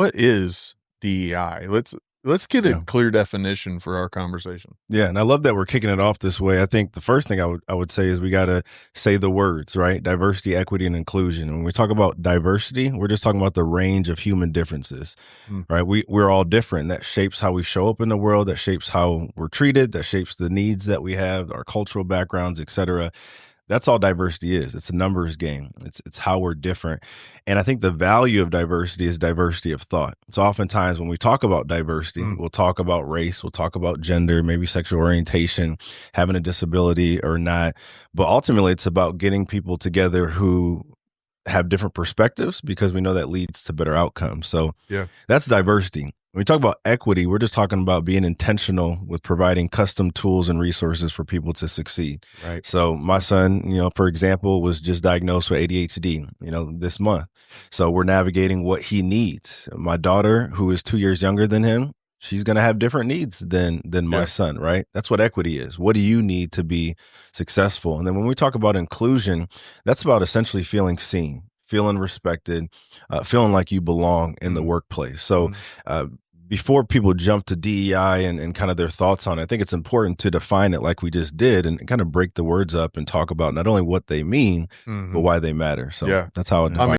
What is DEI? Let's get a Yeah. clear definition for our conversation. Yeah, and I love that we're kicking it off this way. I think the first thing I would say is we got to say the words, right? Diversity, equity, and inclusion. When we talk about diversity, we're just talking about the range of human differences, Mm, right? We're all different. That shapes how we show up in the world, that shapes how we're treated, that shapes the needs that we have, our cultural backgrounds, et cetera. That's all diversity is. It's a numbers game. It's how we're different. And I think the value of diversity is diversity of thought. So oftentimes when we talk about diversity, mm, we'll talk about race, we'll talk about gender, maybe sexual orientation, having a disability or not. But ultimately it's about getting people together who have different perspectives because we know that leads to better outcomes. So yeah. that's diversity. When we talk about equity, we're just talking about being intentional with providing custom tools and resources for people to succeed. Right. So my son, for example, was just diagnosed with ADHD, this month. So we're navigating what he needs. My daughter, who is 2 years younger than him, she's going to have different needs than my Yeah. son, right? That's what equity is. What do you need to be successful? And then when we talk about inclusion, that's about essentially feeling seen, feeling respected, feeling like you belong in the Mm, workplace. So, mm, uh, before people jump to DEI and kind of their thoughts on it, I think it's important to define it like we just did and kind of break the words up and talk about not only what they mean, but mhm. why they matter. So Yeah. that's how I I define